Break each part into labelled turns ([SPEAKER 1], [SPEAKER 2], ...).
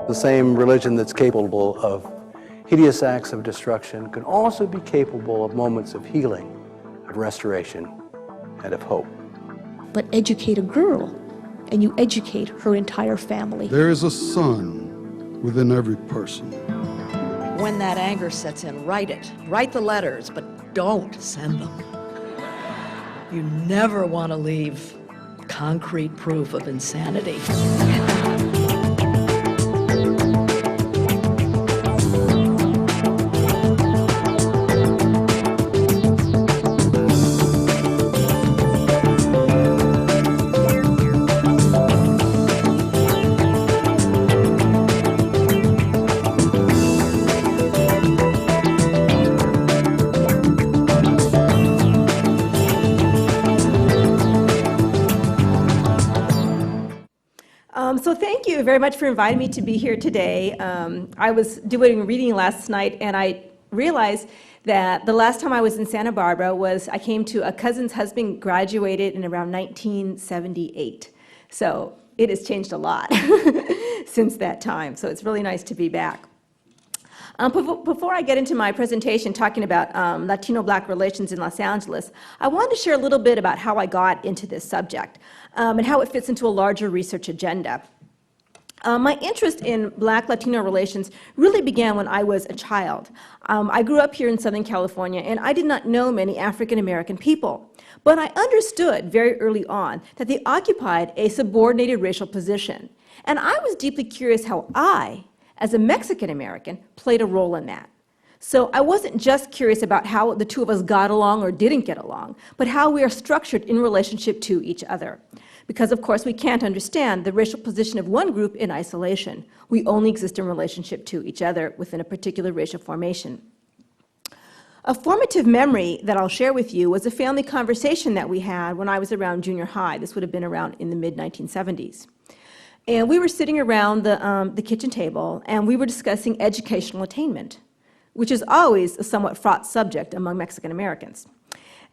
[SPEAKER 1] The same religion that's capable of hideous acts of destruction can also be capable of moments of healing, of restoration, and of hope.
[SPEAKER 2] But educate a girl, and you educate her entire family.
[SPEAKER 3] There is a sun within every person.
[SPEAKER 4] When that anger sets in, write it. Write the letters, but don't send them. You never want to leave concrete proof of insanity.
[SPEAKER 5] So thank you very much for inviting me to be here today. I was doing a reading last night, and I realized that the last time I was in Santa Barbara was I came to a cousin's husband graduated in around 1978. So it has changed a lot since that time. So it's really nice to be back. Before I get into my presentation talking about Latino-Black relations in Los Angeles, I wanted to share a little bit about how I got into this subject and how it fits into a larger research agenda. My interest in Black-Latino relations really began when I was a child. I grew up here in Southern California, and I did not know many African-American people. But I understood very early on that they occupied a subordinated racial position. And I was deeply curious how I, as a Mexican-American, played a role in that. So I wasn't just curious about how the two of us got along or didn't get along, but how we are structured in relationship to each other. Because, of course, we can't understand the racial position of one group in isolation. We only exist in relationship to each other within a particular racial formation. A formative memory that I'll share with you was a family conversation that we had when I was around junior high. This would have been around in the mid-1970s. And we were sitting around the kitchen table, and we were discussing educational attainment, which is always a somewhat fraught subject among Mexican Americans.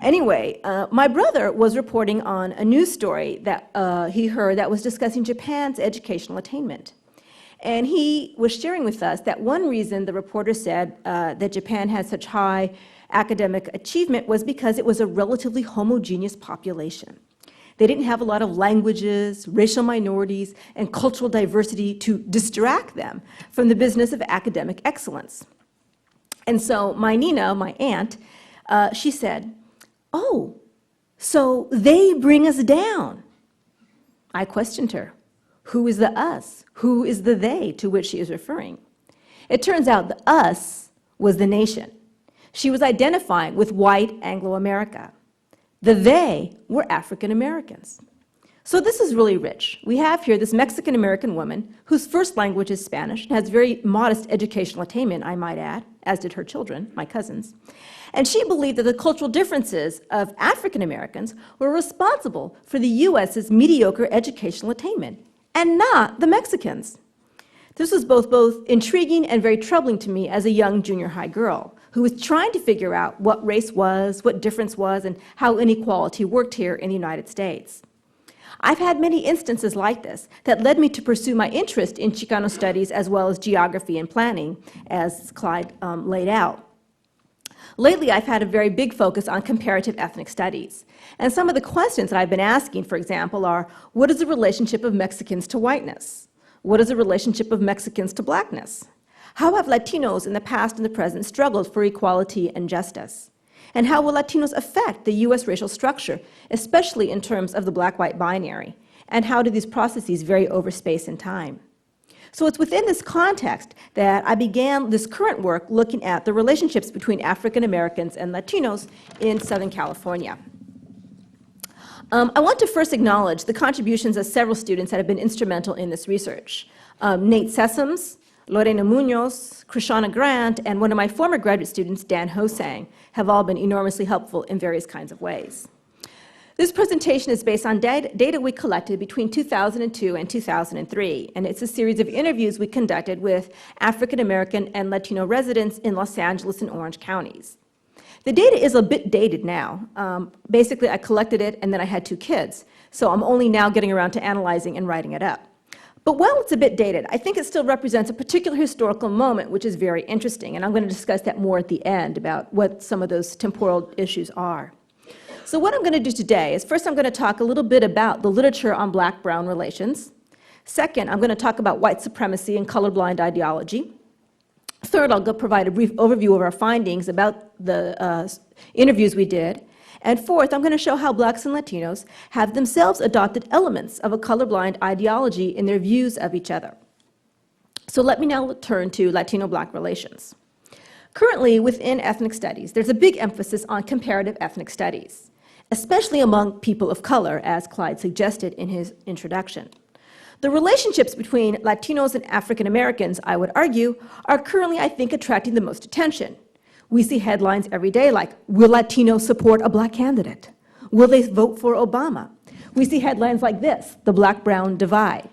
[SPEAKER 5] Anyway, my brother was reporting on a news story that he heard that was discussing Japan's educational attainment. And he was sharing with us that one reason the reporter said that Japan had such high academic achievement was because it was a relatively homogeneous population. They didn't have a lot of languages, racial minorities, and cultural diversity to distract them from the business of academic excellence. And so my Nina, my aunt, she said, "Oh, so they bring us down." I questioned her. Who is the us? Who is the they to which she is referring? It turns out the us was the nation. She was identifying with white Anglo-America. The they were African Americans. So this is really rich. We have here this Mexican American woman whose first language is Spanish and has very modest educational attainment, I might add, as did her children, my cousins. And she believed that the cultural differences of African Americans were responsible for the US's mediocre educational attainment, and not the Mexicans. This was both intriguing and very troubling to me as a young junior high girl who was trying to figure out what race was, what difference was, and how inequality worked here in the United States. I've had many instances like this that led me to pursue my interest in Chicano studies as well as geography and planning, as Clyde laid out. Lately, I've had a very big focus on comparative ethnic studies. And some of the questions that I've been asking, for example, are, what is the relationship of Mexicans to whiteness? What is the relationship of Mexicans to blackness? How have Latinos in the past and the present struggled for equality and justice? And how will Latinos affect the US racial structure, especially in terms of the black-white binary? And how do these processes vary over space and time? So it's within this context that I began this current work looking at the relationships between African Americans and Latinos in Southern California. I want to first acknowledge the contributions of several students that have been instrumental in this research. Nate Sessoms, Lorena Munoz, Krishana Grant, and one of my former graduate students, Dan Hosang, have all been enormously helpful in various kinds of ways. This presentation is based on data we collected between 2002 and 2003, and it's a series of interviews we conducted with African American and Latino residents in Los Angeles and Orange counties. The data is a bit dated now. Basically, I collected it, and then I had 2 kids, so I'm only now getting around to analyzing and writing it up. But while it's a bit dated, I think it still represents a particular historical moment, which is very interesting, and I'm going to discuss that more at the end about what some of those temporal issues are. So what I'm going to do today is first I'm going to talk a little bit about the literature on black-brown relations. Second, I'm going to talk about white supremacy and colorblind ideology. Third, I'll provide a brief overview of our findings about the interviews we did. And fourth, I'm going to show how blacks and Latinos have themselves adopted elements of a colorblind ideology in their views of each other. So let me now turn to Latino-Black relations. Currently, within ethnic studies, there's a big emphasis on comparative ethnic studies, especially among people of color, as Clyde suggested in his introduction. The relationships between Latinos and African Americans, I would argue, are currently, I think, attracting the most attention. We see headlines every day like, will Latinos support a black candidate? Will they vote for Obama? We see headlines like this, the black-brown divide.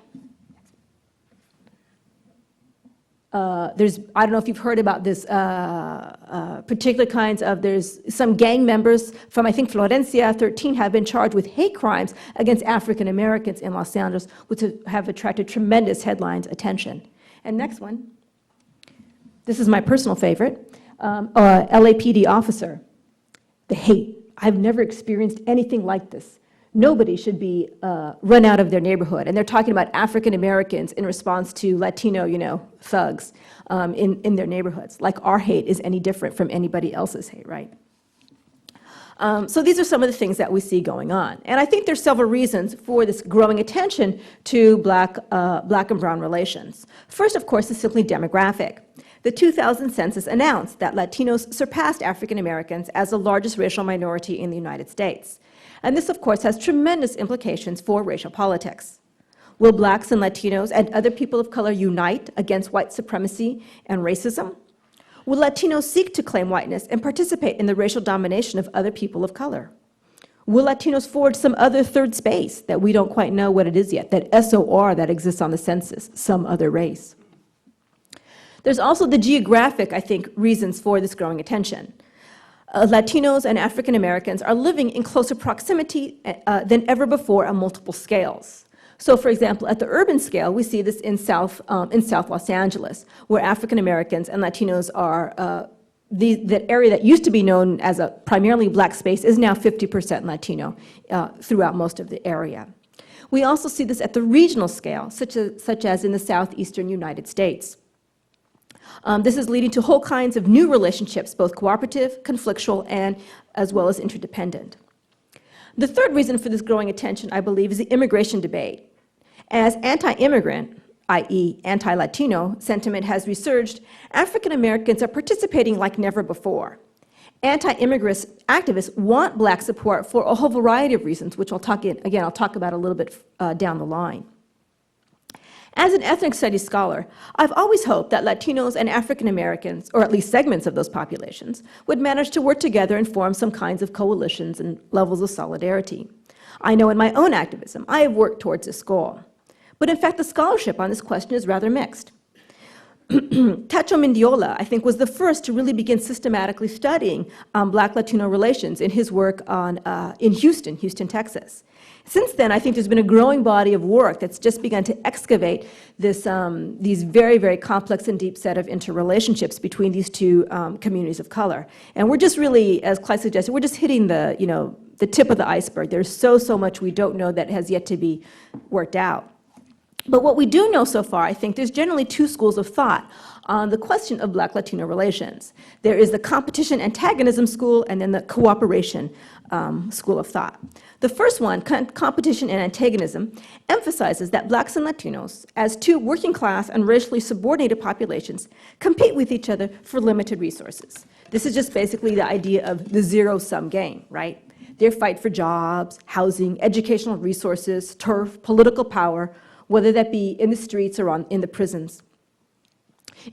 [SPEAKER 5] I don't know if you've heard about this particular kinds of, there's some gang members from, I think, Florencia 13 have been charged with hate crimes against African Americans in Los Angeles, which have attracted tremendous headlines attention. And next one, this is my personal favorite. LAPD officer, the hate. I've never experienced anything like this. Nobody should be run out of their neighborhood. And they're talking about African Americans in response to Latino, thugs in their neighborhoods. Like our hate is any different from anybody else's hate, right? So these are some of the things that we see going on. And I think there's several reasons for this growing attention to black and brown relations. First, of course, is simply demographic. The 2000 census announced that Latinos surpassed African Americans as the largest racial minority in the United States. And this, of course, has tremendous implications for racial politics. Will blacks and Latinos and other people of color unite against white supremacy and racism? Will Latinos seek to claim whiteness and participate in the racial domination of other people of color? Will Latinos forge some other third space that we don't quite know what it is yet, that SOR that exists on the census, some other race? There's also the geographic, I think, reasons for this growing attention. Latinos and African Americans are living in closer proximity than ever before on multiple scales. So, for example, at the urban scale, we see this in South Los Angeles, where African Americans and Latinos are, that area that used to be known as a primarily black space is now 50% Latino throughout most of the area. We also see this at the regional scale, such as in the southeastern United States. This is leading to whole kinds of new relationships, both cooperative, conflictual, and as well as interdependent. The third reason for this growing attention, I believe, is the immigration debate. As anti-immigrant, i.e. anti-Latino, sentiment has resurged, African Americans are participating like never before. Anti-immigrant activists want black support for a whole variety of reasons, which I'll talk about a little bit down the line. As an ethnic studies scholar, I've always hoped that Latinos and African Americans, or at least segments of those populations, would manage to work together and form some kinds of coalitions and levels of solidarity. I know in my own activism, I have worked towards this goal. But in fact, the scholarship on this question is rather mixed. Tacho Mendiola, I think, was the first to really begin systematically studying Black-Latino relations in his work in Houston, Texas. Since then, I think there's been a growing body of work that's just begun to excavate these very, very complex and deep set of interrelationships between these two communities of color. And we're just really, as Clyde suggested, we're just hitting the tip of the iceberg. There's so much we don't know that has yet to be worked out. But what we do know so far, I think there's generally two schools of thought on the question of Black-Latino relations. There is the competition antagonism school and then the cooperation school of thought. The first one, competition and antagonism, emphasizes that blacks and Latinos, as two working class and racially subordinated populations, compete with each other for limited resources. This is just basically the idea of the zero-sum game, right? They fight for jobs, housing, educational resources, turf, political power, whether that be in the streets or in the prisons.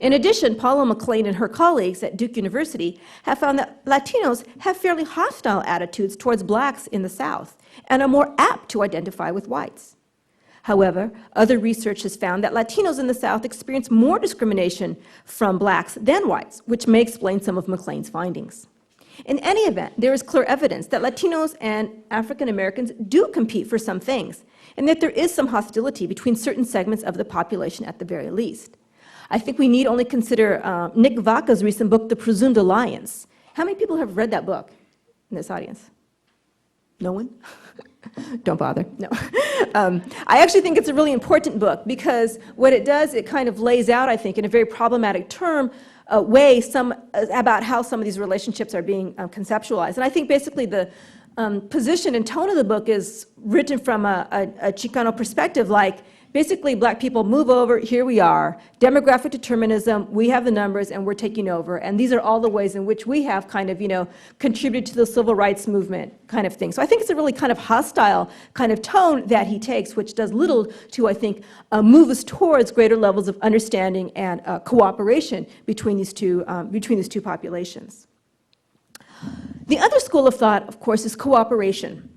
[SPEAKER 5] In addition, Paula McLean and her colleagues at Duke University have found that Latinos have fairly hostile attitudes towards blacks in the South and are more apt to identify with whites. However, other research has found that Latinos in the South experience more discrimination from blacks than whites, which may explain some of McLean's findings. In any event, there is clear evidence that Latinos and African Americans do compete for some things. and that there is some hostility between certain segments of the population at the very least. I think we need only consider Nick Vaca's recent book, The Presumed Alliance. How many people have read that book in this audience? No one? Don't bother, no. I actually think it's a really important book because what it does, it kind of lays out, I think, in a very problematic way about how some of these relationships are being conceptualized. And I think basically the position and tone of the book is written from a Chicano perspective, like basically black people move over, here we are, demographic determinism, we have the numbers and we're taking over, and these are all the ways in which we have kind of, contributed to the civil rights movement kind of thing. So I think it's a really kind of hostile kind of tone that he takes, which does little to, I think, move us towards greater levels of understanding and cooperation between these two populations. The other school of thought, of course, is cooperation.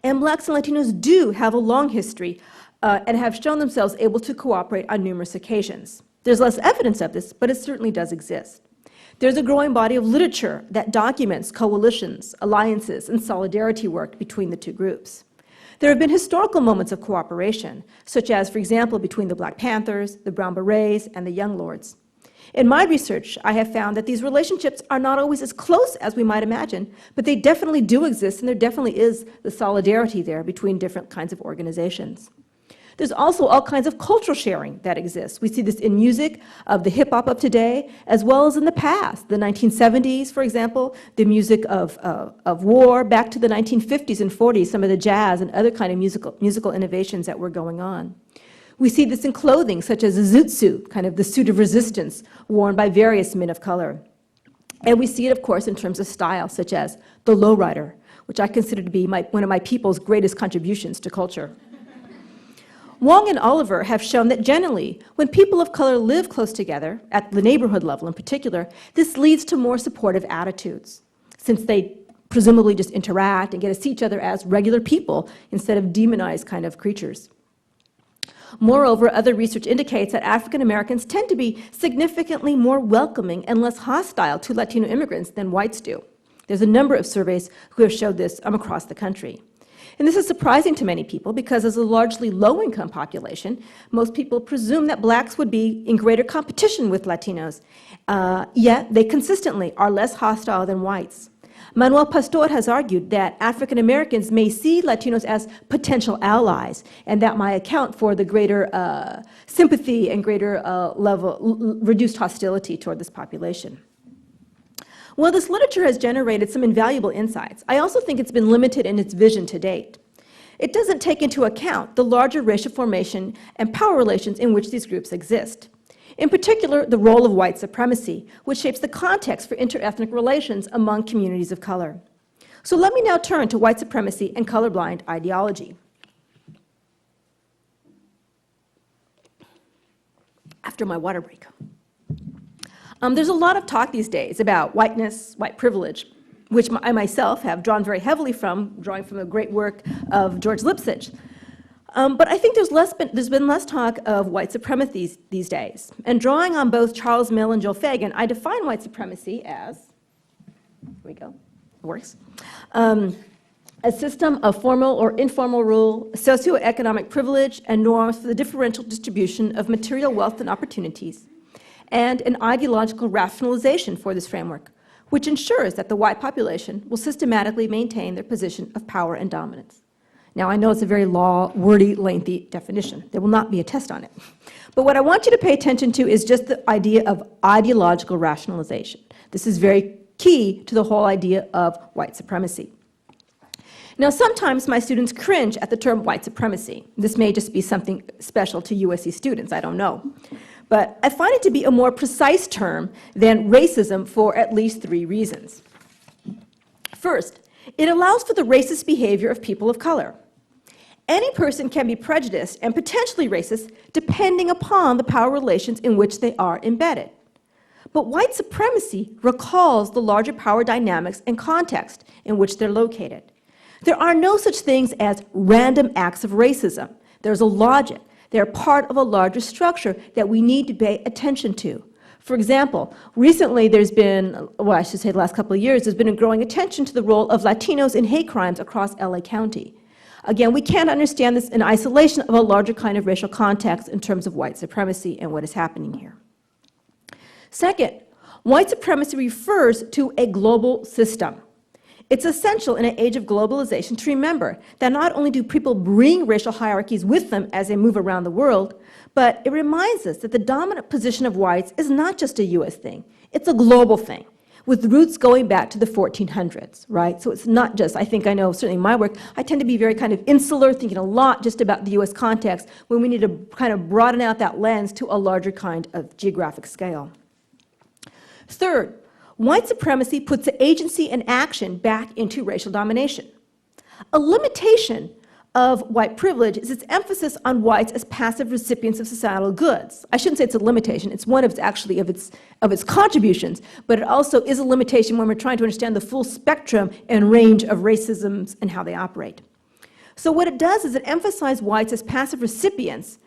[SPEAKER 5] And blacks and Latinos do have a long history and have shown themselves able to cooperate on numerous occasions. There's less evidence of this, but it certainly does exist. There's a growing body of literature that documents coalitions, alliances, and solidarity work between the two groups. There have been historical moments of cooperation, such as, for example, between the Black Panthers, the Brown Berets, and the Young Lords. In my research, I have found that these relationships are not always as close as we might imagine, but they definitely do exist, and there definitely is the solidarity there between different kinds of organizations. There's also all kinds of cultural sharing that exists. We see this in music of the hip-hop of today, as well as in the past, the 1970s, for example, the music of war, back to the 1950s and 40s, some of the jazz and other kind of musical innovations that were going on. We see this in clothing, such as a zoot suit, kind of the suit of resistance worn by various men of color. And we see it, of course, in terms of style, such as the lowrider, which I consider to be one of my people's greatest contributions to culture. Wong and Oliver have shown that generally, when people of color live close together, at the neighborhood level in particular, this leads to more supportive attitudes, since they presumably just interact and get to see each other as regular people instead of demonized kind of creatures. Moreover, other research indicates that African Americans tend to be significantly more welcoming and less hostile to Latino immigrants than whites do. There's a number of surveys who have showed this across the country. And this is surprising to many people because as a largely low-income population, most people presume that blacks would be in greater competition with Latinos, yet they consistently are less hostile than whites. Manuel Pastor has argued that African Americans may see Latinos as potential allies, and that might account for the greater sympathy and greater reduced hostility toward this population. Well, this literature has generated some invaluable insights. I also think it's been limited in its vision to date. It doesn't take into account the larger racial formation and power relations in which these groups exist. In particular, the role of white supremacy, which shapes the context for interethnic relations among communities of color. So let me now turn to white supremacy and colorblind ideology. After my water break. There's a lot of talk these days about whiteness, white privilege, which I myself have drawn very heavily from, drawing from the great work of George Lipsitch. But I think there's been less talk of white supremacy these days. And drawing on both Charles Mill and Joe Fagan, I define white supremacy as, here we go, it works, a system of formal or informal rule, socioeconomic privilege, and norms for the differential distribution of material wealth and opportunities, and an ideological rationalization for this framework, which ensures that the white population will systematically maintain their position of power and dominance. Now, I know it's a very wordy, lengthy definition. There will not be a test on it. But what I want you to pay attention to is just the idea of ideological rationalization. This is very key to the whole idea of white supremacy. Now, sometimes my students cringe at the term white supremacy. This may just be something special to USC students, I don't know. But I find it to be a more precise term than racism for at least 3 reasons. First, it allows for the racist behavior of people of color. Any person can be prejudiced and potentially racist depending upon the power relations in which they are embedded. But white supremacy recalls the larger power dynamics and context in which they're located. There are no such things as random acts of racism. There's a logic. They're part of a larger structure that we need to pay attention to. For example, recently there's been, well, I should say the last couple of years, there's been a growing attention to the role of Latinos in hate crimes across LA County. Again, we can't understand this in isolation of a larger kind of racial context in terms of white supremacy and what is happening here. Second, white supremacy refers to a global system. It's essential in an age of globalization to remember that not only do people bring racial hierarchies with them as they move around the world, but it reminds us that the dominant position of whites is not just a US thing, it's a global thing, with roots going back to the 1400s, right? So it's not just, I think I know, certainly in my work, I tend to be very kind of insular, thinking a lot just about the US context, when we need to kind of broaden out that lens to a larger kind of geographic scale. Third, white supremacy puts the agency and action back into racial domination. A limitation of white privilege is its emphasis on whites as passive recipients of societal goods. I shouldn't say it's a limitation, it's one of its contributions, but it also is a limitation when we're trying to understand the full spectrum and range of racisms and how they operate. So what it does is it emphasizes whites as passive recipients,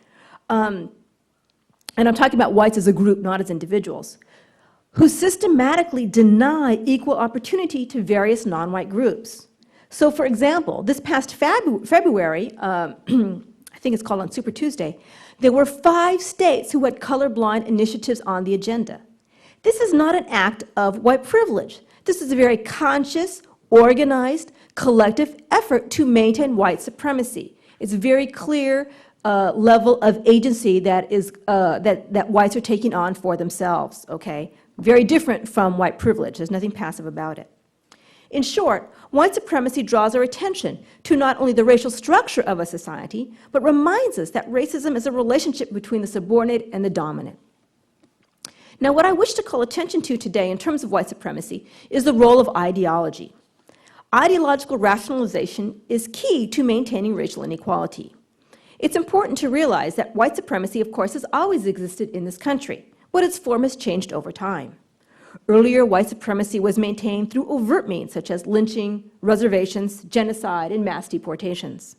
[SPEAKER 5] and I'm talking about whites as a group, not as individuals, who systematically deny equal opportunity to various non-white groups. So, for example, this past February, I think it's called on Super Tuesday, there were 5 states who had colorblind initiatives on the agenda. This is not an act of white privilege. This is a very conscious, organized, collective effort to maintain white supremacy. It's a very clear level of agency that whites are taking on for themselves, okay? Very different from white privilege. There's nothing passive about it. In short, white supremacy draws our attention to not only the racial structure of a society, but reminds us that racism is a relationship between the subordinate and the dominant. Now, what I wish to call attention to today in terms of white supremacy is the role of ideology. Ideological rationalization is key to maintaining racial inequality. It's important to realize that white supremacy, of course, has always existed in this country, but its form has changed over time. Earlier, white supremacy was maintained through overt means such as lynching, reservations, genocide, and mass deportations.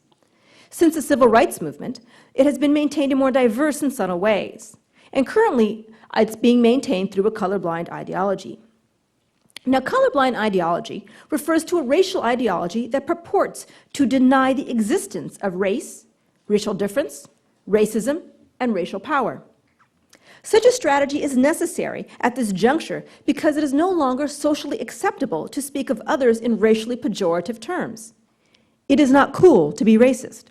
[SPEAKER 5] Since the civil rights movement, it has been maintained in more diverse and subtle ways. And currently, it's being maintained through a colorblind ideology. Now, colorblind ideology refers to a racial ideology that purports to deny the existence of race, racial difference, racism, and racial power. Such a strategy is necessary at this juncture because it is no longer socially acceptable to speak of others in racially pejorative terms. It is not cool to be racist.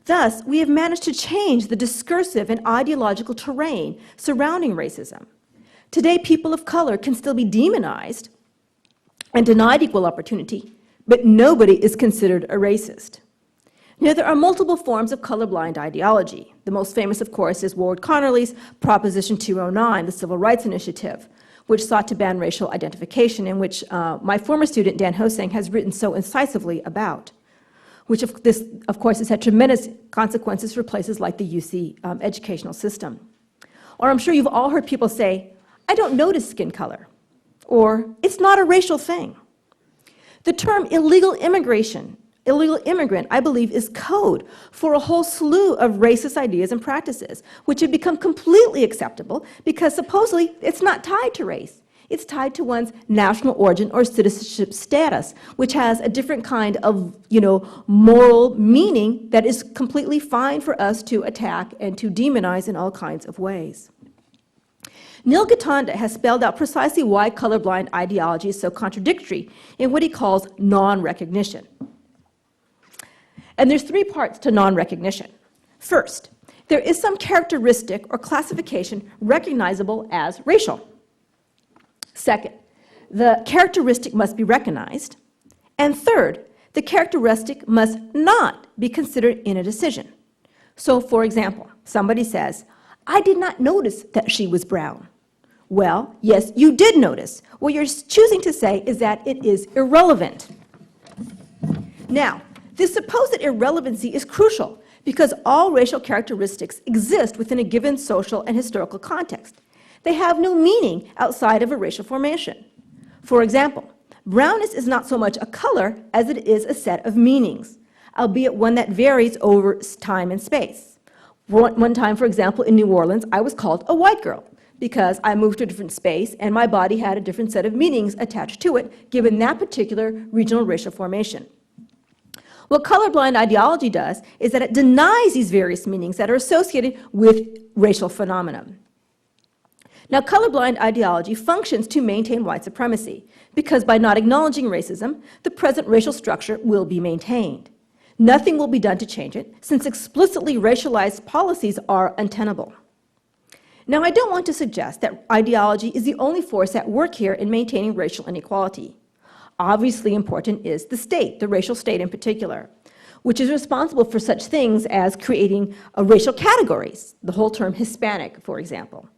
[SPEAKER 5] Thus, we have managed to change the discursive and ideological terrain surrounding racism. Today, people of color can still be demonized and denied equal opportunity, but nobody is considered a racist. Now, there are multiple forms of colorblind ideology. The most famous, of course, is Ward Connerly's Proposition 209, the Civil Rights Initiative, which sought to ban racial identification, and which my former student, Dan Hosang, has written so incisively about, which, of course, has had tremendous consequences for places like the UC educational system. Or I'm sure you've all heard people say, "I don't notice skin color," or "It's not a racial thing." The term illegal immigrant, I believe, is code for a whole slew of racist ideas and practices, which have become completely acceptable because supposedly it's not tied to race. It's tied to one's national origin or citizenship status, which has a different kind of, moral meaning that is completely fine for us to attack and to demonize in all kinds of ways. Neil Gitanda has spelled out precisely why colorblind ideology is so contradictory in what he calls non-recognition. And there's 3 parts to non-recognition. First, there is some characteristic or classification recognizable as racial. Second, the characteristic must be recognized. And third, the characteristic must not be considered in a decision. So, for example, somebody says, "I did not notice that she was brown." Well, yes, you did notice. What you're choosing to say is that it is irrelevant. Now, this supposed irrelevancy is crucial because all racial characteristics exist within a given social and historical context. They have no meaning outside of a racial formation. For example, brownness is not so much a color as it is a set of meanings, albeit one that varies over time and space. One time, for example, in New Orleans, I was called a white girl because I moved to a different space and my body had a different set of meanings attached to it, given that particular regional racial formation. What colorblind ideology does is that it denies these various meanings that are associated with racial phenomena. Now, colorblind ideology functions to maintain white supremacy, because by not acknowledging racism, the present racial structure will be maintained. Nothing will be done to change it, since explicitly racialized policies are untenable. Now, I don't want to suggest that ideology is the only force at work here in maintaining racial inequality. Obviously important is the state, the racial state in particular, which is responsible for such things as creating racial categories, the whole term Hispanic, for example.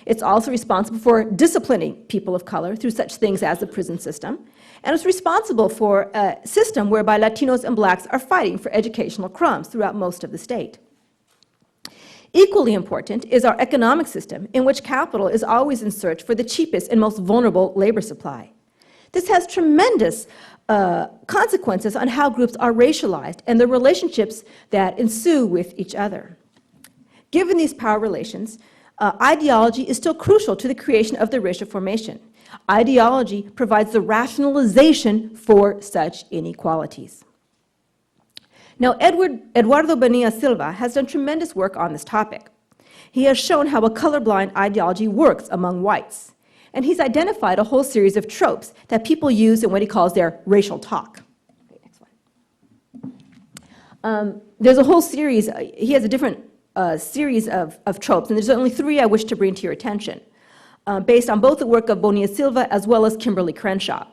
[SPEAKER 5] It's also responsible for disciplining people of color through such things as the prison system, and it's responsible for a system whereby Latinos and blacks are fighting for educational crumbs throughout most of the state. Equally important is our economic system, in which capital is always in search for the cheapest and most vulnerable labor supply. This has tremendous consequences on how groups are racialized and the relationships that ensue with each other. Given these power relations, ideology is still crucial to the creation of the racial formation. Ideology provides the rationalization for such inequalities. Now, Eduardo Bonilla Silva has done tremendous work on this topic. He has shown how a colorblind ideology works among whites, and he's identified a whole series of tropes that people use in what he calls their racial talk. Okay, next one. There's a whole series, he has a different series of tropes, and there's only three I wish to bring to your attention, based on both the work of Bonilla Silva as well as Kimberly Crenshaw.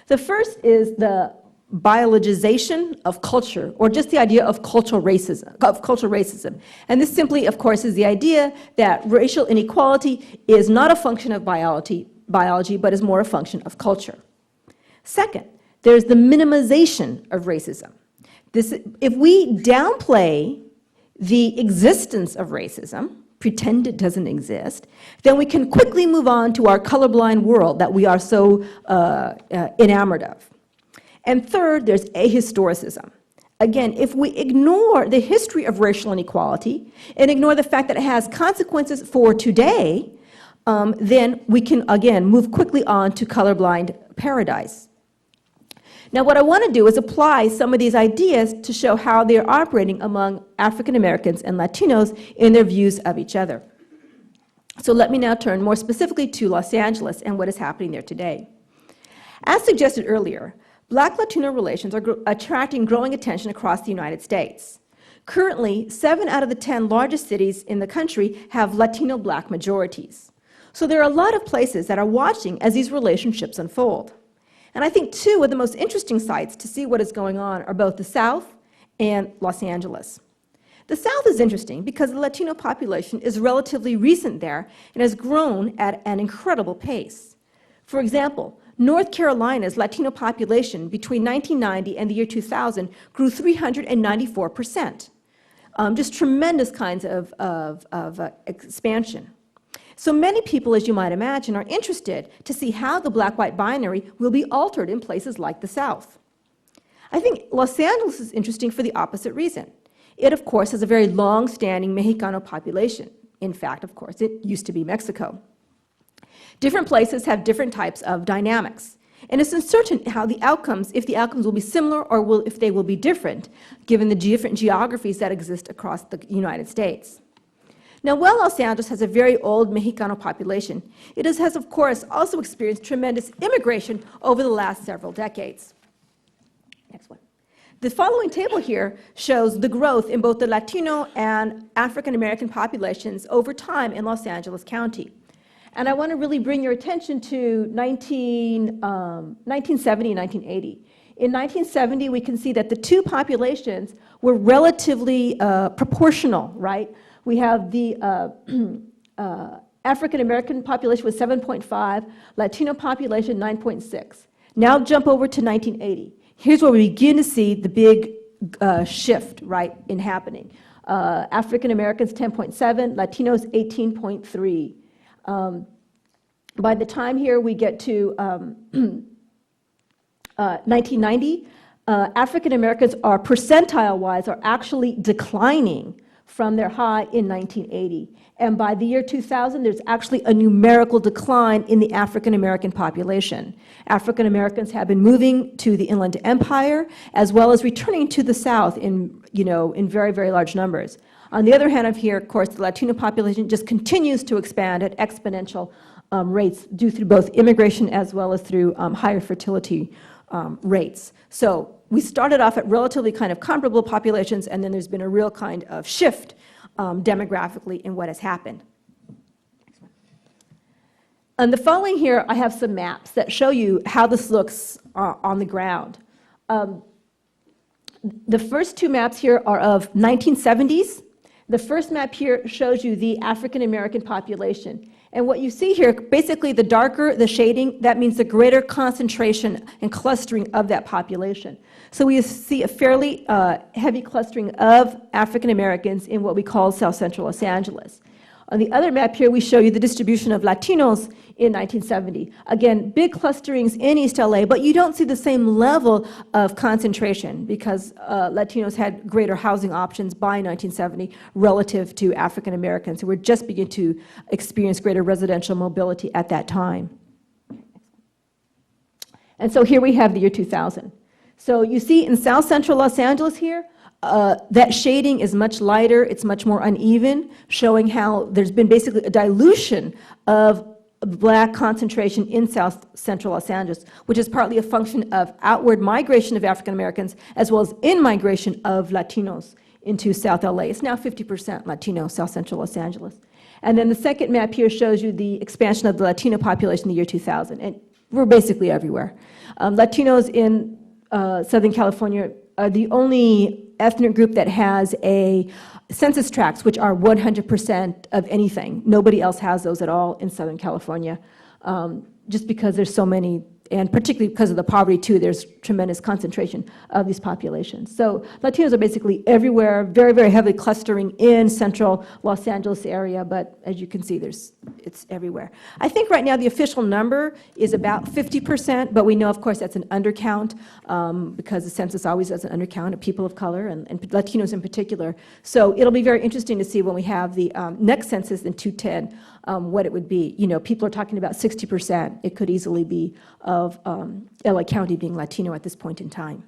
[SPEAKER 5] The first is the biologization of culture, or just the idea of cultural racism. And this simply, of course, is the idea that racial inequality is not a function of biology, but is more a function of culture. Second, there's the minimization of racism. If we downplay the existence of racism, pretend it doesn't exist, then we can quickly move on to our colorblind world that we are so enamored of. And third, there's ahistoricism. Again, if we ignore the history of racial inequality and ignore the fact that it has consequences for today, then we can, again, move quickly on to colorblind paradise. Now, what I want to do is apply some of these ideas to show how they're operating among African Americans and Latinos in their views of each other. So let me now turn more specifically to Los Angeles and what is happening there today. As suggested earlier, Black-Latino relations are attracting growing attention across the United States. Currently, 7 out of the 10 largest cities in the country have Latino-Black majorities. So there are a lot of places that are watching as these relationships unfold. And I think two of the most interesting sites to see what is going on are both the South and Los Angeles. The South is interesting because the Latino population is relatively recent there and has grown at an incredible pace. For example, North Carolina's Latino population between 1990 and the year 2000 grew 394%. Just tremendous kinds of expansion. So many people, as you might imagine, are interested to see how the black-white binary will be altered in places like the South. I think Los Angeles is interesting for the opposite reason. It, of course, has a very long-standing Mexicano population. In fact, of course, it used to be Mexico. Different places have different types of dynamics, and it's uncertain how the outcomes, if the outcomes will be similar or if they will be different, given the different geographies that exist across the United States. Now, while Los Angeles has a very old Mexicano population, it has, of course, also experienced tremendous immigration over the last several decades. Next one. The following table here shows the growth in both the Latino and African American populations over time in Los Angeles County. And I want to really bring your attention to 1970 and 1980. In 1970, we can see that the two populations were relatively proportional, right? We have the African American population was 7.5, Latino population 9.6. Now jump over to 1980. Here's where we begin to see the big shift, right, in happening. African Americans 10.7, Latinos 18.3. By the time here we get to 1990, African Americans are percentile-wise are actually declining from their high in 1980. And by the year 2000, there's actually a numerical decline in the African American population. African Americans have been moving to the Inland Empire, as well as returning to the South in, in very, very large numbers. On the other hand of here, of course, the Latino population just continues to expand at exponential rates due through both immigration as well as through higher fertility rates. So we started off at relatively kind of comparable populations, and then there's been a real kind of shift demographically in what has happened. On the following here, I have some maps that show you how this looks on the ground. The first two maps here are of 1970s. The first map here shows you the African American population. And what you see here, basically the darker the shading, that means the greater concentration and clustering of that population. So we see a fairly heavy clustering of African Americans in what we call South Central Los Angeles. On the other map here, we show you the distribution of Latinos in 1970. Again, big clusterings in East LA, but you don't see the same level of concentration because Latinos had greater housing options by 1970 relative to African Americans who were just beginning to experience greater residential mobility at that time. And so here we have the year 2000. So you see in South Central Los Angeles here, that shading is much lighter, it's much more uneven, showing how there's been basically a dilution of Black concentration in South Central Los Angeles, which is partly a function of outward migration of African Americans as well as in-migration of Latinos into South LA. It's now 50% Latino, South Central Los Angeles. And then the second map here shows you the expansion of the Latino population in the year 2000, and we're basically everywhere. Latinos in Southern California are the only ethnic group that has a census tracts, which are 100% of anything. Nobody else has those at all in Southern California, just because there's so many, and particularly because of the poverty too, there's tremendous concentration of these populations. So Latinos are basically everywhere, very, very heavily clustering in central Los Angeles area, but as you can see, it's everywhere. I think right now the official number is about 50%, but we know, of course, that's an undercount because the census always does an undercount of people of color and Latinos in particular. So it'll be very interesting to see when we have the next census in 2010, what it would be. People are talking about 60%. It could easily be of LA County being Latino at this point in time.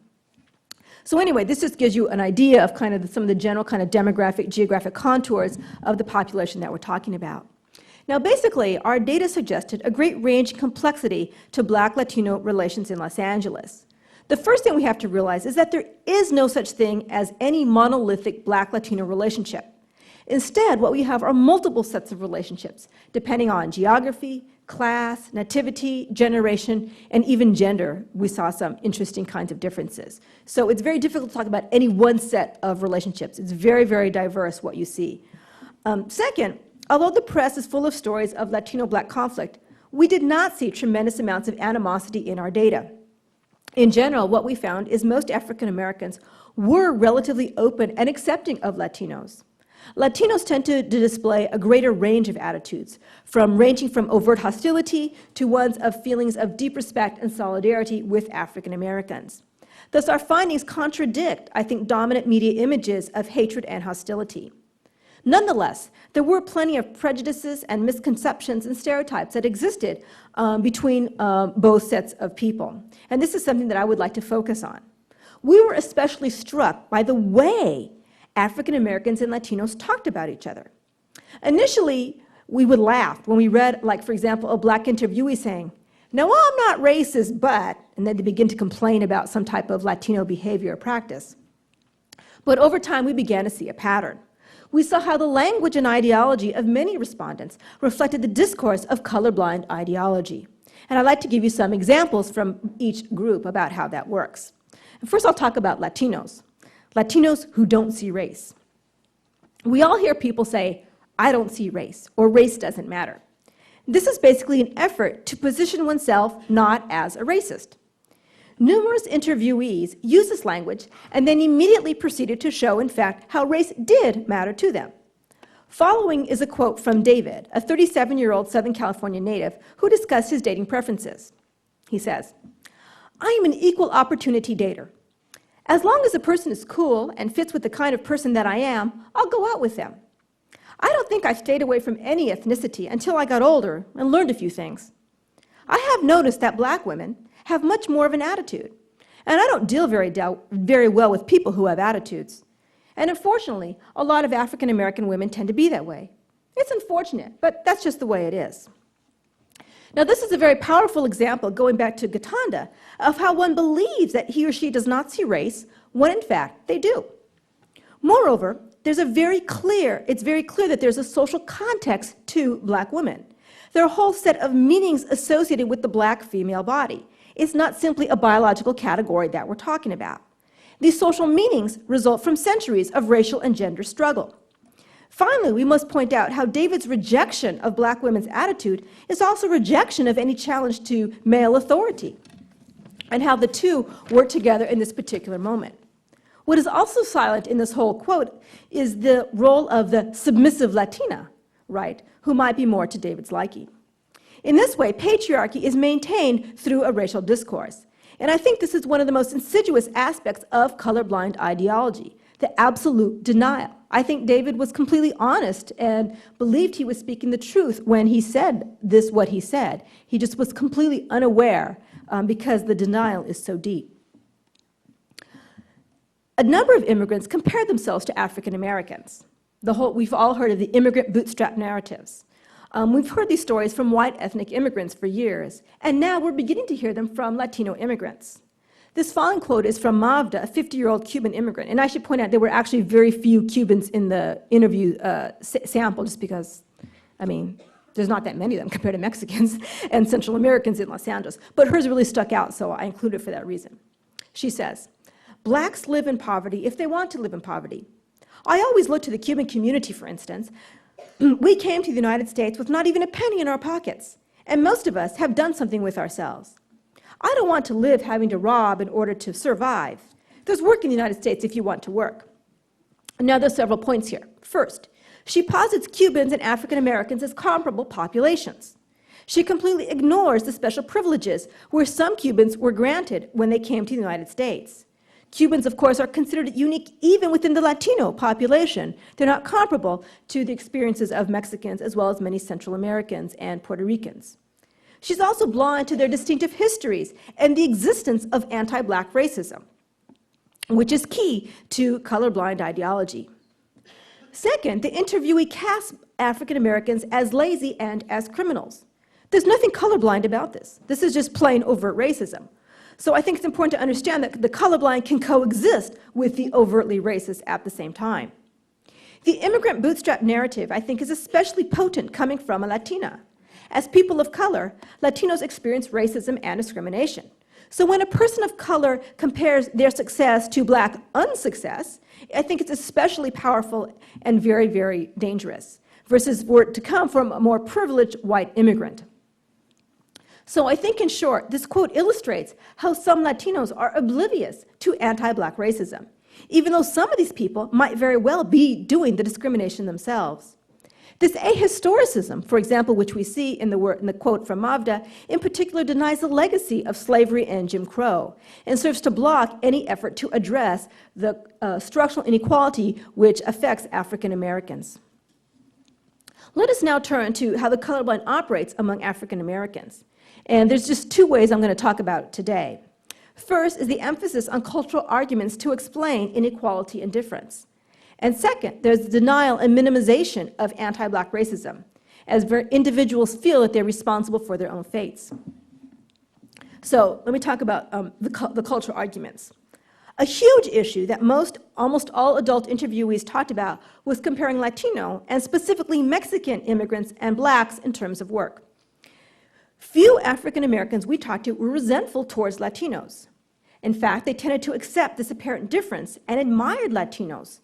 [SPEAKER 5] So anyway, this just gives you an idea of kind of some of the general kind of demographic, geographic contours of the population that we're talking about. Now, basically, our data suggested a great range and complexity to Black-Latino relations in Los Angeles. The first thing we have to realize is that there is no such thing as any monolithic Black-Latino relationship. Instead, what we have are multiple sets of relationships, depending on geography, class, nativity, generation, and even gender. We saw some interesting kinds of differences. So it's very difficult to talk about any one set of relationships. It's very, very diverse what you see. Second, although the press is full of stories of Latino-Black conflict, we did not see tremendous amounts of animosity in our data. In general, what we found is most African Americans were relatively open and accepting of Latinos. Latinos tend to display a greater range of attitudes, ranging from overt hostility to ones of feelings of deep respect and solidarity with African Americans. Thus, our findings contradict, I think, dominant media images of hatred and hostility. Nonetheless, there were plenty of prejudices and misconceptions and stereotypes that existed between both sets of people. And this is something that I would like to focus on. We were especially struck by the way African Americans and Latinos talked about each other. Initially, we would laugh when we read, like, for example, a Black interviewee saying, "No, I'm not racist, but," and then they begin to complain about some type of Latino behavior or practice. But over time, we began to see a pattern. We saw how the language and ideology of many respondents reflected the discourse of colorblind ideology. And I'd like to give you some examples from each group about how that works. And first, I'll talk about Latinos. Latinos who don't see race. We all hear people say, "I don't see race," or "race doesn't matter." This is basically an effort to position oneself not as a racist. Numerous interviewees used this language and then immediately proceeded to show, in fact, how race did matter to them. Following is a quote from David, a 37-year-old Southern California native who discussed his dating preferences. He says, "I am an equal opportunity dater. As long as a person is cool and fits with the kind of person that I am, I'll go out with them. I don't think I stayed away from any ethnicity until I got older and learned a few things. I have noticed that black women have much more of an attitude, and I don't deal very well with people who have attitudes. And unfortunately, a lot of African American women tend to be that way. It's unfortunate, but that's just the way it is. Now, this is a very powerful example, going back to Gatanda, of how one believes that he or she does not see race, when in fact they do. Moreover, it's very clear that there's a social context to black women. There are a whole set of meanings associated with the black female body. It's not simply a biological category that we're talking about. These social meanings result from centuries of racial and gender struggle. Finally, we must point out how David's rejection of black women's attitude is also rejection of any challenge to male authority, and how the two work together in this particular moment. What is also silent in this whole quote is the role of the submissive Latina, right, who might be more to David's liking. In this way, patriarchy is maintained through a racial discourse. And I think this is one of the most insidious aspects of colorblind ideology, the absolute denial. I think David was completely honest and believed he was speaking the truth when he said what he said. He just was completely unaware because the denial is so deep. A number of immigrants compared themselves to African Americans. We've all heard of the immigrant bootstrap narratives. We've heard these stories from white ethnic immigrants for years, and now we're beginning to hear them from Latino immigrants. This following quote is from Mavda, a 50-year-old Cuban immigrant. And I should point out there were actually very few Cubans in the interview sample, just because, I mean, there's not that many of them compared to Mexicans and Central Americans in Los Angeles. But hers really stuck out, so I included it for that reason. She says, "Blacks live in poverty if they want to live in poverty. I always look to the Cuban community, for instance. We came to the United States with not even a penny in our pockets, and most of us have done something with ourselves. I don't want to live having to rob in order to survive. There's work in the United States if you want to work." Now, there's several points here. First, she posits Cubans and African Americans as comparable populations. She completely ignores the special privileges where some Cubans were granted when they came to the United States. Cubans, of course, are considered unique even within the Latino population. They're not comparable to the experiences of Mexicans as well as many Central Americans and Puerto Ricans. She's also blind to their distinctive histories and the existence of anti-black racism, which is key to colorblind ideology. Second, the interviewee casts African Americans as lazy and as criminals. There's nothing colorblind about this. This is just plain overt racism. So I think it's important to understand that the colorblind can coexist with the overtly racist at the same time. The immigrant bootstrap narrative, I think, is especially potent coming from a Latina. As people of color, Latinos experience racism and discrimination. So when a person of color compares their success to black unsuccess, I think it's especially powerful and very, very dangerous, versus were it to come from a more privileged white immigrant. So I think, in short, this quote illustrates how some Latinos are oblivious to anti-black racism, even though some of these people might very well be doing the discrimination themselves. This ahistoricism, for example, which we see in the quote from Mavda, in particular denies the legacy of slavery and Jim Crow and serves to block any effort to address the structural inequality which affects African Americans. Let us now turn to how the colorblind operates among African Americans. And there's just two ways I'm going to talk about it today. First is the emphasis on cultural arguments to explain inequality and difference. And second, there's the denial and minimization of anti-black racism, as individuals feel that they're responsible for their own fates. So let me talk about the cultural arguments. A huge issue that almost all adult interviewees talked about was comparing Latino and specifically Mexican immigrants and blacks in terms of work. Few African Americans we talked to were resentful towards Latinos. In fact, they tended to accept this apparent difference and admired Latinos.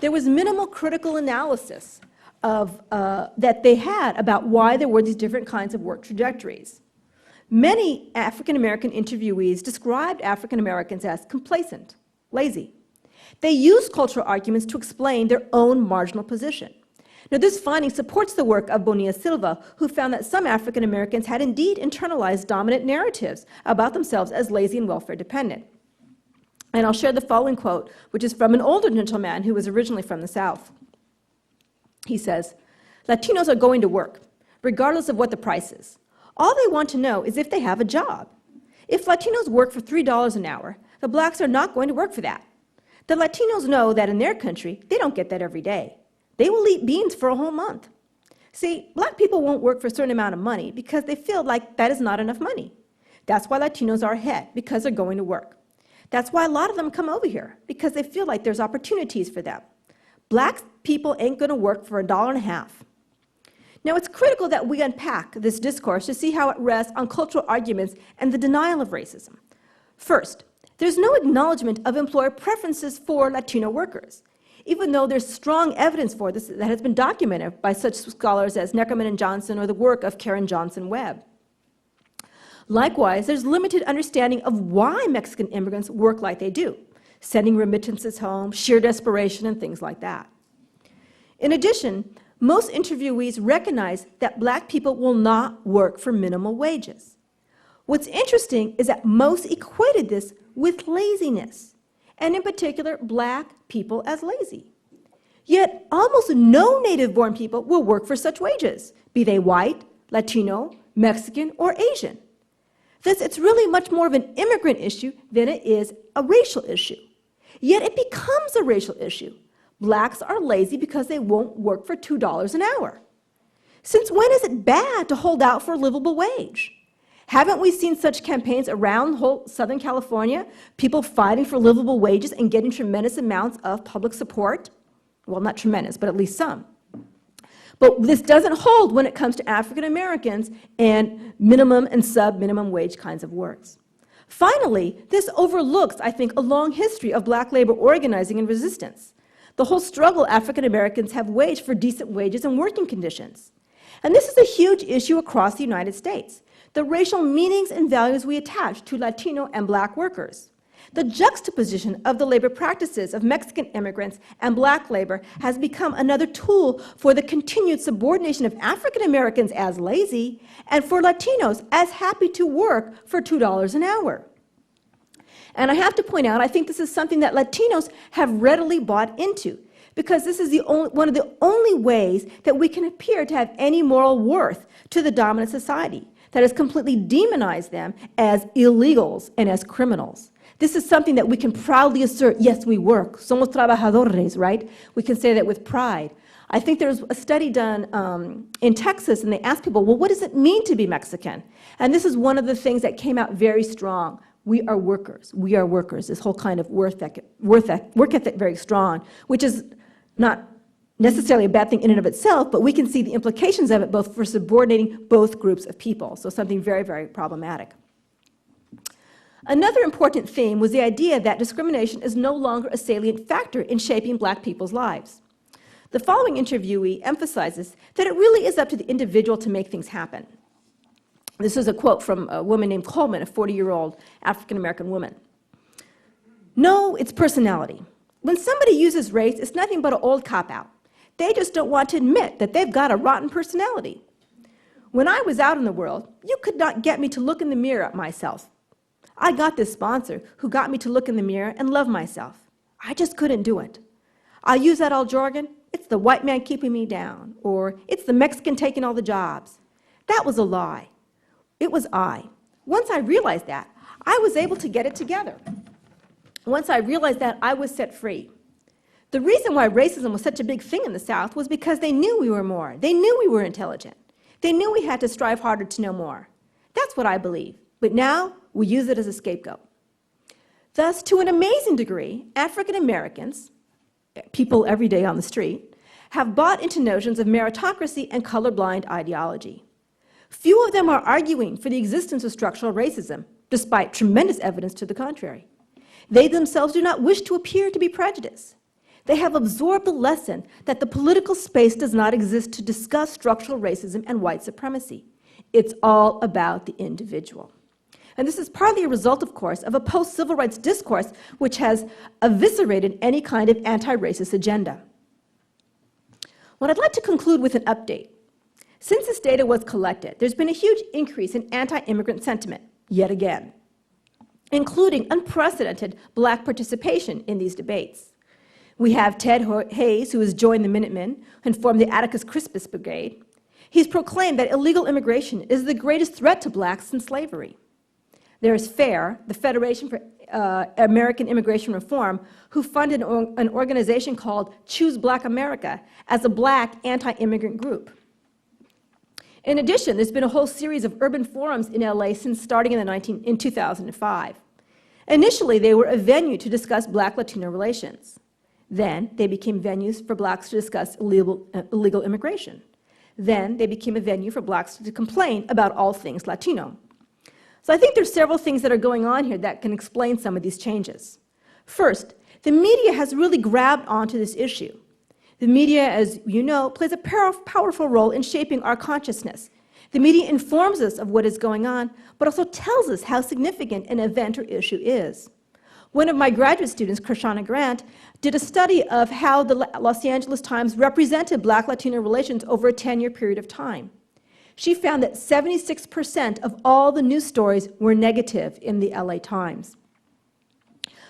[SPEAKER 5] There was minimal critical analysis that they had about why there were these different kinds of work trajectories. Many African American interviewees described African Americans as complacent, lazy. They used cultural arguments to explain their own marginal position. Now, this finding supports the work of Bonilla Silva, who found that some African Americans had indeed internalized dominant narratives about themselves as lazy and welfare dependent. And I'll share the following quote, which is from an older gentleman who was originally from the South. He says, "Latinos are going to work, regardless of what the price is. All they want to know is if they have a job. If Latinos work for $3 an hour, the blacks are not going to work for that. The Latinos know that in their country, they don't get that every day. They will eat beans for a whole month. See, black people won't work for a certain amount of money because they feel like that is not enough money. That's why Latinos are ahead, because they're going to work. That's why a lot of them come over here, because they feel like there's opportunities for them. Black people ain't going to work for $1.50. Now, it's critical that we unpack this discourse to see how it rests on cultural arguments and the denial of racism. First, there's no acknowledgement of employer preferences for Latino workers, even though there's strong evidence for this that has been documented by such scholars as Neckerman and Johnson or the work of Karen Johnson Webb. Likewise, there's limited understanding of why Mexican immigrants work like they do, sending remittances home, sheer desperation, and things like that. In addition, most interviewees recognize that black people will not work for minimal wages. What's interesting is that most equated this with laziness, and in particular, black people as lazy. Yet almost no native-born people will work for such wages, be they white, Latino, Mexican, or Asian. Thus, it's really much more of an immigrant issue than it is a racial issue. Yet it becomes a racial issue. Blacks are lazy because they won't work for $2 an hour. Since when is it bad to hold out for a livable wage? Haven't we seen such campaigns around whole Southern California, people fighting for livable wages and getting tremendous amounts of public support? Well, not tremendous, but at least some. But this doesn't hold when it comes to African Americans and minimum and sub-minimum wage kinds of works. Finally, this overlooks, I think, a long history of black labor organizing and resistance, the whole struggle African Americans have waged for decent wages and working conditions. And this is a huge issue across the United States, the racial meanings and values we attach to Latino and black workers. The juxtaposition of the labor practices of Mexican immigrants and black labor has become another tool for the continued subordination of African Americans as lazy and for Latinos as happy to work for $2 an hour. And I have to point out, I think this is something that Latinos have readily bought into, because this is one of the only ways that we can appear to have any moral worth to the dominant society that has completely demonized them as illegals and as criminals. This is something that we can proudly assert, yes, we work. Somos trabajadores, right? We can say that with pride. I think there was a study done in Texas, and they asked people, well, what does it mean to be Mexican? And this is one of the things that came out very strong. We are workers. We are workers. This whole kind of work ethic very strong, which is not necessarily a bad thing in and of itself, but we can see the implications of it both for subordinating both groups of people. So something very, very problematic. Another important theme was the idea that discrimination is no longer a salient factor in shaping black people's lives. The following interviewee emphasizes that it really is up to the individual to make things happen. This is a quote from a woman named Coleman, a 40-year-old African-American woman. No, it's personality. When somebody uses race, it's nothing but an old cop-out. They just don't want to admit that they've got a rotten personality. When I was out in the world, you could not get me to look in the mirror at myself. I got this sponsor who got me to look in the mirror and love myself. I just couldn't do it. I'll use that old jargon, it's the white man keeping me down, or it's the Mexican taking all the jobs. That was a lie. It was I. Once I realized that, I was able to get it together. Once I realized that, I was set free. The reason why racism was such a big thing in the South was because they knew we were more. They knew we were intelligent. They knew we had to strive harder to know more. That's what I believe. But now, we use it as a scapegoat. Thus, to an amazing degree, African Americans, people every day on the street, have bought into notions of meritocracy and colorblind ideology. Few of them are arguing for the existence of structural racism, despite tremendous evidence to the contrary. They themselves do not wish to appear to be prejudiced. They have absorbed the lesson that the political space does not exist to discuss structural racism and white supremacy. It's all about the individual. And this is partly a result, of course, of a post-civil rights discourse which has eviscerated any kind of anti-racist agenda. What I'd like to conclude with an update. Since this data was collected, there's been a huge increase in anti-immigrant sentiment, yet again. including unprecedented Black participation in these debates. We have Ted Hayes, who has joined the Minutemen and formed the Atticus Crispus Brigade. He's proclaimed that illegal immigration is the greatest threat to Blacks since slavery. There's FAIR, the Federation for American Immigration Reform, who funded an organization called Choose Black America as a Black anti-immigrant group. In addition, there's been a whole series of urban forums in LA since starting in 2005. Initially, they were a venue to discuss Black-Latino relations. Then they became venues for Blacks to discuss illegal immigration. Then they became a venue for Blacks to complain about all things Latino. So I think there's several things that are going on here that can explain some of these changes. First, the media has really grabbed onto this issue. The media, as you know, plays a powerful role in shaping our consciousness. The media informs us of what is going on, but also tells us how significant an event or issue is. One of my graduate students, Krishana Grant, did a study of how the Los Angeles Times represented Black-Latino relations over a 10-year period of time. She found that 76% of all the news stories were negative in the LA Times.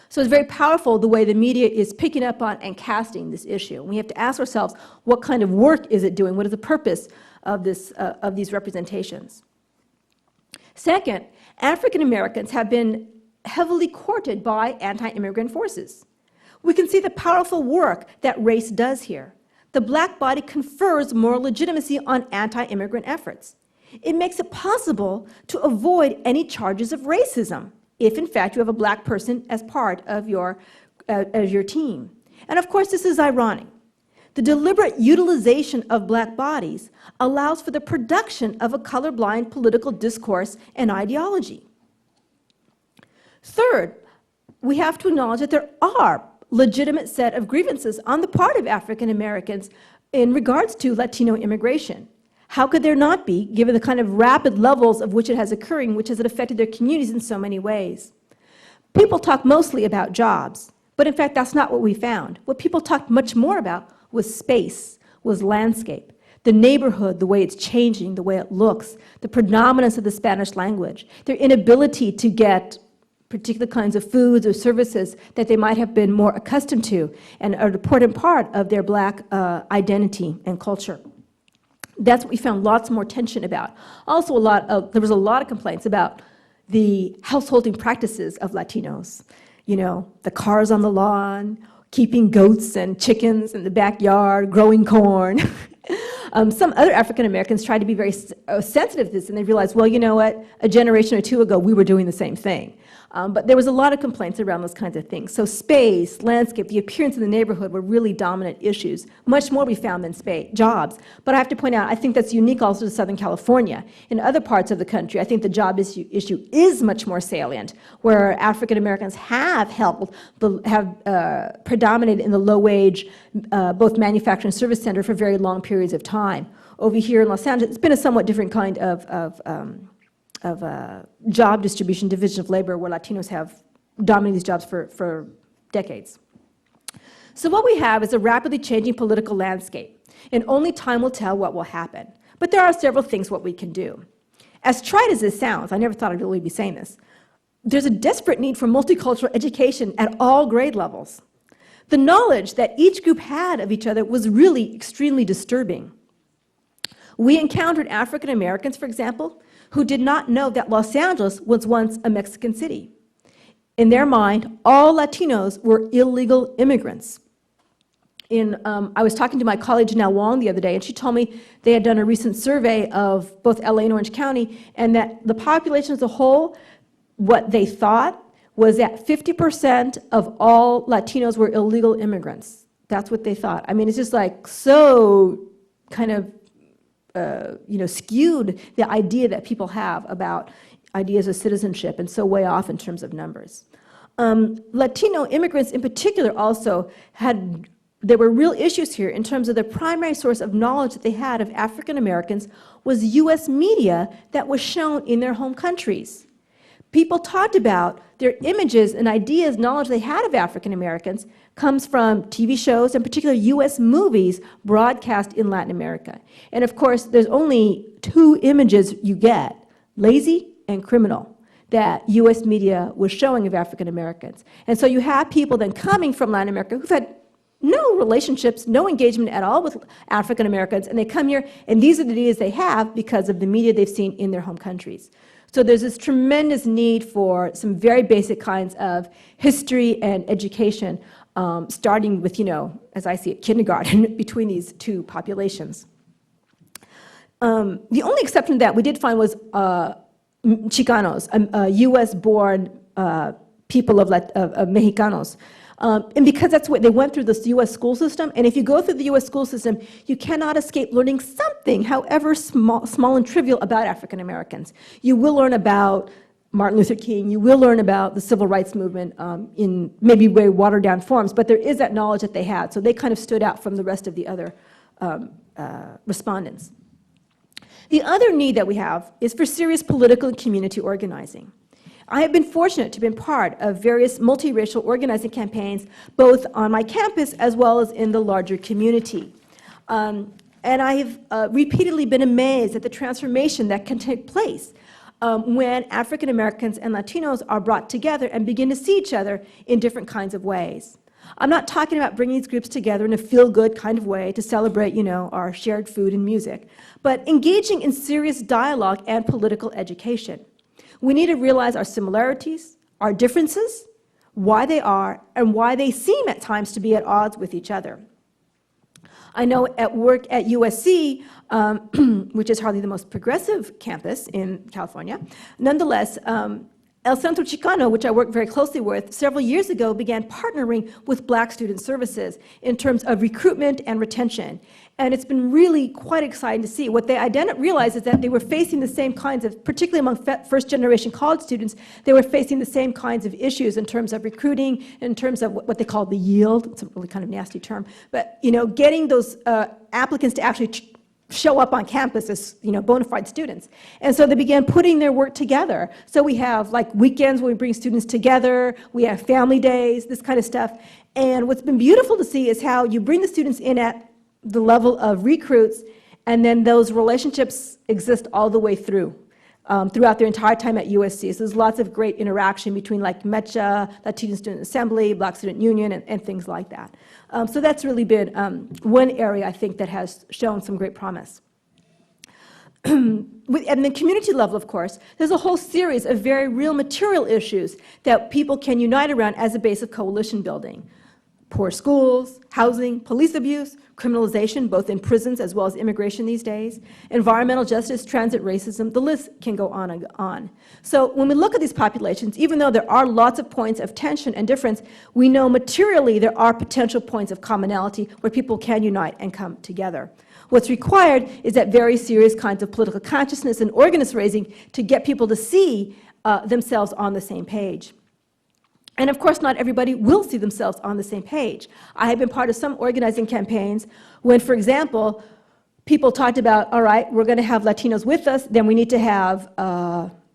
[SPEAKER 5] So it's very powerful the way the media is picking up on and casting this issue. We have to ask ourselves, what kind of work is it doing? What is the purpose of these representations? Second, African Americans have been heavily courted by anti-immigrant forces. We can see the powerful work that race does here. The Black body confers moral legitimacy on anti-immigrant efforts. It makes it possible to avoid any charges of racism if, in fact, you have a Black person as part of your team. And of course, this is ironic. The deliberate utilization of Black bodies allows for the production of a colorblind political discourse and ideology. Third, we have to acknowledge that there are legitimate set of grievances on the part of African Americans in regards to Latino immigration. How could there not be, given the kind of rapid levels of which it has occurring, which has affected their communities in so many ways? People talk mostly about jobs, but in fact, that's not what we found. What people talked much more about was space, was landscape, the neighborhood, the way it's changing, the way it looks, the predominance of the Spanish language, their inability to get particular kinds of foods or services that they might have been more accustomed to and are an important part of their Black identity and culture. That's what we found lots more tension about. Also, there was a lot of complaints about the householding practices of Latinos. You know, the cars on the lawn, keeping goats and chickens in the backyard, growing corn. Some other African Americans tried to be very sensitive to this, and they realized, well, you know what, a generation or two ago, we were doing the same thing. But there was a lot of complaints around those kinds of things. So space, landscape, the appearance of the neighborhood were really dominant issues, much more we found than jobs. But I have to point out, I think that's unique also to Southern California. In other parts of the country, I think the job issue is much more salient, where African Americans have predominated in the low-wage, both manufacturing and service center for very long periods of time. Over here in Los Angeles, it's been a somewhat different kind of job distribution, division of labor, where Latinos have dominated these jobs for decades. So what we have is a rapidly changing political landscape, and only time will tell what will happen. But there are several things what we can do. As trite as this sounds, I never thought I'd really be saying this, there's a desperate need for multicultural education at all grade levels. The knowledge that each group had of each other was really extremely disturbing. We encountered African Americans, for example, who did not know that Los Angeles was once a Mexican city. In their mind, all Latinos were illegal immigrants. I was talking to my colleague Janelle Wong the other day, and she told me they had done a recent survey of both LA and Orange County, and that the population as a whole, what they thought was that 50% of all Latinos were illegal immigrants. That's what they thought. I mean, it's just like so kind of skewed the idea that people have about ideas of citizenship, and so way off in terms of numbers. Latino immigrants in particular also there were real issues here in terms of the primary source of knowledge that they had of African Americans was US media that was shown in their home countries. People talked about their images and ideas, knowledge they had of African Americans comes from TV shows, in particular US movies broadcast in Latin America. And of course, there's only two images you get, lazy and criminal. that US media was showing of African Americans. And so you have people then coming from Latin America who've had no relationships, no engagement at all with African Americans, and they come here, and these are the ideas they have because of the media they've seen in their home countries. So there's this tremendous need for some very basic kinds of history and education, starting with, as I see it, kindergarten between these two populations. The only exception to that we did find was Chicanos, US-born people of Mexicanos. And because that's what they went through this US school system, and if you go through the US school system, you cannot escape learning something, however small and trivial, about African Americans. You will learn about Martin Luther King, you will learn about the civil rights movement in maybe very watered down forms, but there is that knowledge that they had, so they kind of stood out from the rest of the other respondents. The other need that we have is for serious political and community organizing. I have been fortunate to have been part of various multiracial organizing campaigns, both on my campus as well as in the larger community. And I have repeatedly been amazed at the transformation that can take place when African Americans and Latinos are brought together and begin to see each other in different kinds of ways. I'm not talking about bringing these groups together in a feel-good kind of way to celebrate, our shared food and music, but engaging in serious dialogue and political education. We need to realize our similarities, our differences, why they are, and why they seem at times to be at odds with each other. I know at work at USC, which is hardly the most progressive campus in California, nonetheless, El Centro Chicano, which I work very closely with, several years ago began partnering with Black Student Services in terms of recruitment and retention. And it's been really quite exciting to see. What they realized is that they were facing the same kinds of, particularly among first-generation college students, they were facing the same kinds of issues in terms of recruiting, in terms of what they call the yield. It's a really kind of nasty term. But, getting those applicants to actually show up on campus as bona fide students. And so they began putting their work together. So we have like weekends where we bring students together, we have family days, this kind of stuff. And what's been beautiful to see is how you bring the students in at the level of recruits, and then those relationships exist all the way through, throughout their entire time at USC. So there's lots of great interaction between like MECHA, Latino Student Assembly, Black Student Union, and things like that. So that's really been one area I think that has shown some great promise. At the community level, of course, there's a whole series of very real material issues that people can unite around as a base of coalition building. Poor schools, housing, police abuse, criminalization, both in prisons as well as immigration these days, environmental justice, transit racism, the list can go on and on. So when we look at these populations, even though there are lots of points of tension and difference, we know materially there are potential points of commonality where people can unite and come together. What's required is that very serious kinds of political consciousness and organist raising to get people to see themselves on the same page. And of course, not everybody will see themselves on the same page. I have been part of some organizing campaigns when, for example, people talked about, all right, we're going to have Latinos with us, then we need to have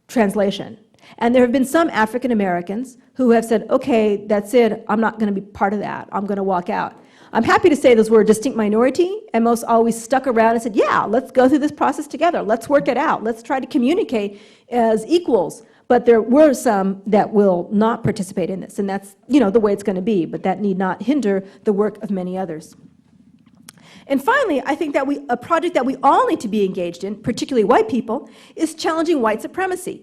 [SPEAKER 5] translation. And there have been some African Americans who have said, okay, that's it, I'm not going to be part of that, I'm going to walk out. I'm happy to say those were a distinct minority, and most always stuck around and said, yeah, let's go through this process together, let's work it out, let's try to communicate as equals. But there were some that will not participate in this, and that's the way it's going to be, but that need not hinder the work of many others. And finally, I think that a project that we all need to be engaged in, particularly white people, is challenging white supremacy,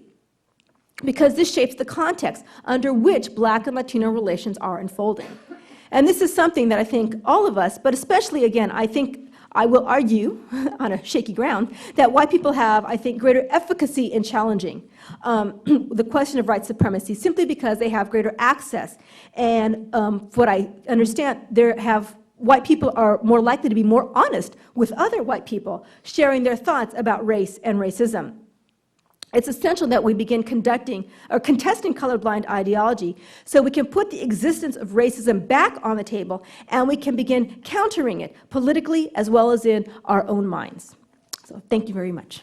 [SPEAKER 5] because this shapes the context under which Black and Latino relations are unfolding. And this is something that I think all of us, but especially, again, I think I will argue on a shaky ground that white people have, I think, greater efficacy in challenging the question of white supremacy simply because they have greater access. And what I understand, white people are more likely to be more honest with other white people, sharing their thoughts about race and racism. It's essential that we begin contesting colorblind ideology so we can put the existence of racism back on the table and we can begin countering it politically as well as in our own minds. So thank you very much.